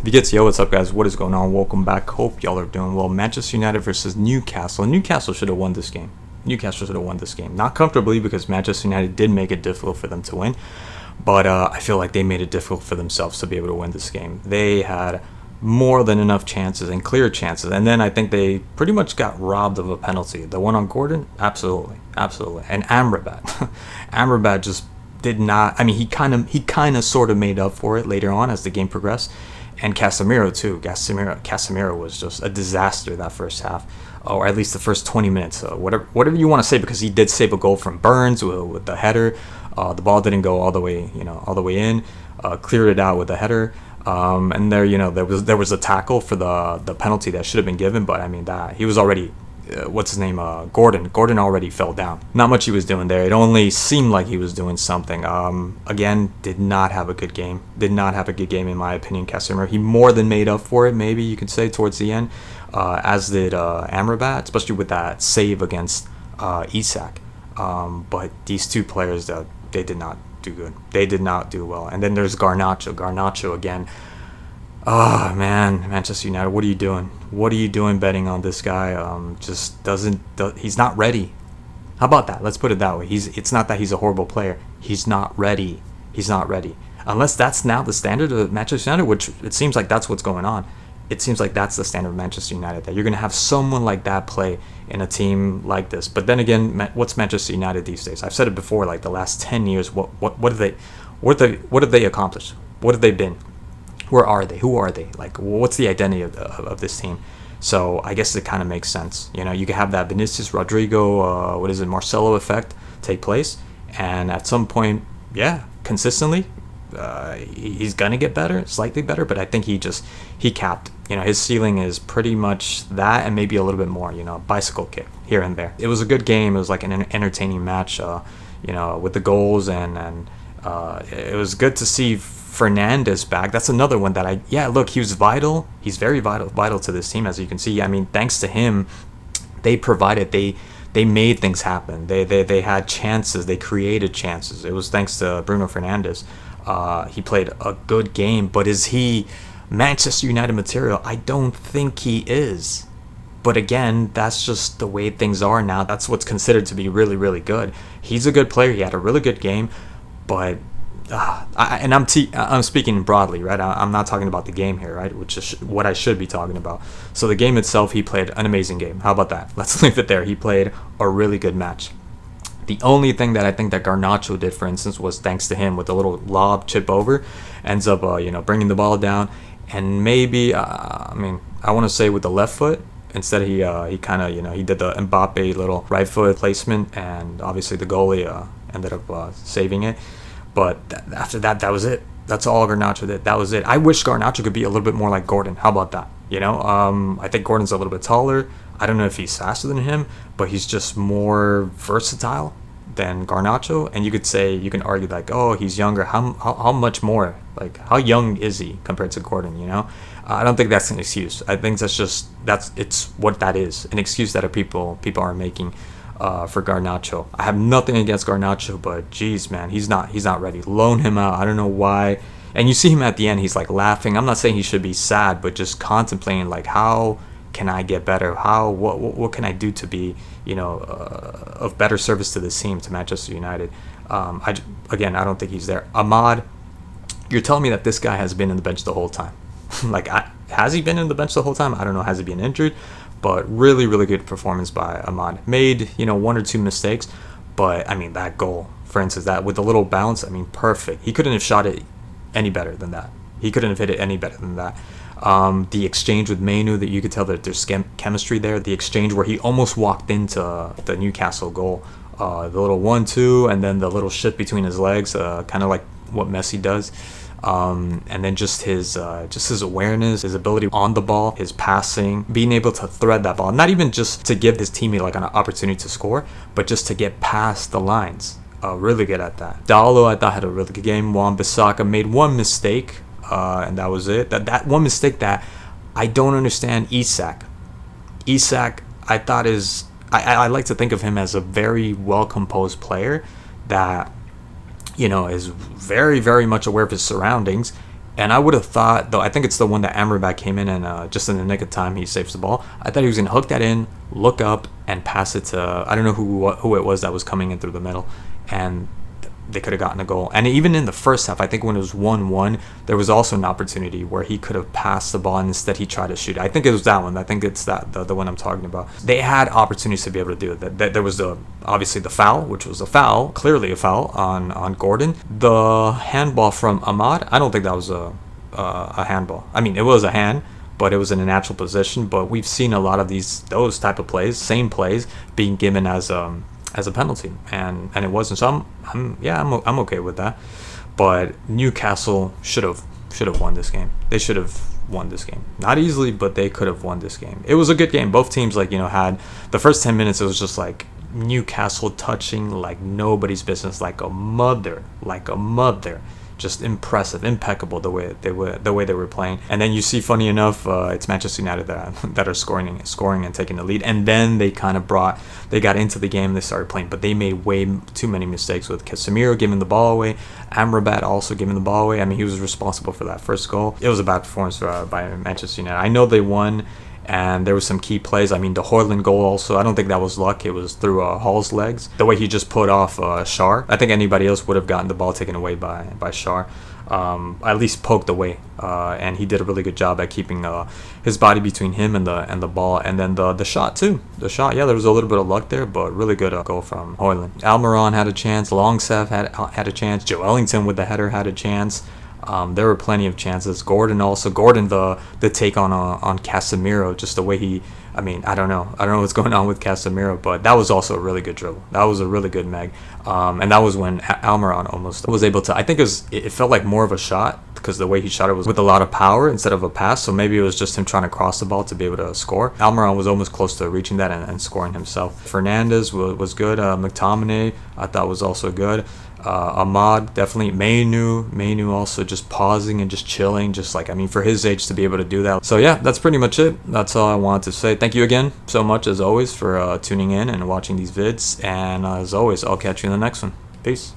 If you get yo, what's up, guys? What is going on? Welcome back. Hope y'all are doing well. Manchester United versus Newcastle. Newcastle should have won this game. Newcastle should have won this game. Not comfortably because Manchester United did make it difficult for them to win, but I feel like they made it difficult for themselves to be able to win this game. They had more than enough chances and clear chances, and then I think they pretty much got robbed of a penalty. The one on Gordon, absolutely, and Amrabat, Amrabat just did not. I mean, he kind of sort of made up for it later on as the game progressed. And Casemiro too. Casemiro was just a disaster that first half, or at least the first 20 minutes. Whatever you want to say, because he did save a goal from Burns with the header. The ball didn't go all the way in. Cleared it out with the header. And there was a tackle for the penalty that should have been given, but I mean that he was already. What's his name? Gordon already fell down. Not much he was doing there. It only seemed like he was doing something. Again, did not have a good game. Did not have a good game in my opinion. Casemiro, he more than made up for it. Maybe you could say towards the end, as did Amrabat, especially with that save against Isak. But these two players, they did not do good. They did not do well. And then there's Garnacho. Garnacho again. Oh man, Manchester United, what are you doing? What are you doing betting on this guy? He's not ready. How about that? Let's put it that way. It's not that he's a horrible player. He's not ready. He's not ready. Unless that's now the standard of Manchester United, which it seems like that's what's going on. It seems like that's the standard of Manchester United, that you're going to have someone like that play in a team like this. But then again, what's Manchester United these days? I've said it before, like the last 10 years, what have they accomplished? What have they been? Where are they? Who are they? Like, what's the identity of this team? So I guess it kind of makes sense. You know, you can have that Vinicius, Rodrigo, Marcelo effect take place, and at some point, yeah, consistently, he's gonna get better, slightly better. But I think he capped. You know, his ceiling is pretty much that, and maybe a little bit more. You know, bicycle kick here and there. It was a good game. It was like an entertaining match. With the goals and it was good to see Fernandes back. That's another one that he was vital. He's very vital to this team, as you can see. I mean, thanks to him, they made things happen. They had chances. They created chances. It was thanks to Bruno Fernandes. He played a good game, but is he Manchester United material? I don't think he is. But again, that's just the way things are now. That's what's considered to be really, really good. He's a good player. He had a really good game, but I'm speaking broadly, right? I'm not talking about the game here, right? Which is what I should be talking about. So the game itself, he played an amazing game. How about that? Let's leave it there. He played a really good match. The only thing that I think that Garnacho did, for instance, was thanks to him with a little lob chip over, ends up bringing the ball down, and maybe I want to say with the left foot. Instead, he kind of he did the Mbappe little right foot placement, and obviously the goalie ended up saving it. But after that, that was it. That's all Garnacho did. That was it. I wish Garnacho could be a little bit more like Gordon. How about that? I think Gordon's a little bit taller. I don't know if he's faster than him, but he's just more versatile than Garnacho. And you can argue like, oh, he's younger. How much more? Like, how young is he compared to Gordon? I don't think that's an excuse. I think it's what that is. An excuse that people are making. For Garnacho. I have nothing against Garnacho, but geez, man, he's not ready. Loan him out. I don't know why. And you see him at the end, he's like laughing. I'm not saying he should be sad, but just contemplating like, how can I get better? What can I do to be of better service to this team, to Manchester United? I don't think he's there. Ahmad, you're telling me that this guy has been in the bench the whole time? Has he been in the bench the whole time? I don't know. Has he been injured? But really, really good performance by Ahmad. Made, one or two mistakes, but I mean, that goal, for instance, that with a little bounce, I mean, perfect. He couldn't have shot it any better than that. He couldn't have hit it any better than that. The exchange with Mainu, that you could tell that there's chemistry there. The exchange where he almost walked into the Newcastle goal. The little 1-2, and then the little shit between his legs, kind of like what Messi does. And then just his awareness, his ability on the ball, his passing, being able to thread that ball, not even just to give his teammate like an opportunity to score, but just to get past the lines. Really good at that. Dallo, I thought, had a really good game. Wan-Bissaka made one mistake, and that was it. That one mistake that I don't understand. Isak, I thought I like to think of him as a very well composed player that is very, very much aware of his surroundings And I would have thought, though, I think it's the one that Amrabat came in and just in the nick of time he saves the ball. I thought he was going to hook that in, look up, and pass it to, I don't know who it was that was coming in through the middle. And they could have gotten a goal. And even in the first half, I think when it was 1-1, there was also an opportunity where he could have passed the ball and instead he tried to shoot. I think it was that one. I think it's the one I'm talking about. They had opportunities to be able to do it. There was obviously the foul, which was a foul, clearly a foul on Gordon. The handball from Ahmad, I don't think that was a handball. I mean, it was a hand, but it was in a natural position. But we've seen a lot of those type of plays, same plays, being given as a penalty, and it wasn't. So I'm okay with that. But Newcastle should have won this game. They should have won this game. Not easily, but they could have won this game. It was a good game. Both teams had the first 10 minutes. It was just like Newcastle touching like nobody's business, like a mother. Just impressive, impeccable the way they were playing. And then you see, funny enough, it's Manchester United that are scoring and taking the lead. And then they got into the game and they started playing, but they made way too many mistakes with Casemiro giving the ball away, Amrabat also giving the ball away. I mean, he was responsible for that first goal. It was a bad performance by Manchester United. I know they won, and there was some key plays. I mean, the Højlund goal also, I don't think that was luck. It was through Hall's legs. The way he just put off Schär. I think anybody else would have gotten the ball taken away by Schär. At least poked away. And he did a really good job at keeping his body between him and the ball. And then the shot too. The shot, yeah, there was a little bit of luck there, but really good goal from Højlund. Almiron had a chance. Longstaff had a chance. Joe Ellington with the header had a chance. There were plenty of chances. Gordon, the take on Casemiro, just the way he, I mean, I don't know what's going on with Casemiro, but that was also a really good dribble. That was a really good meg. And that was when Almiron almost was able to, I think it felt like more of a shot because the way he shot it was with a lot of power instead of a pass, so maybe it was just him trying to cross the ball to be able to score. Almiron was almost close to reaching that and scoring himself. Fernandes was good. McTominay I thought was also good. Ahmad definitely. Mainu also just pausing and just chilling, just like, I mean, for his age to be able to do that. So yeah, that's pretty much it. That's all I wanted to say. Thank you again so much as always for tuning in and watching these vids, and as always, I'll catch you in the next one. Peace.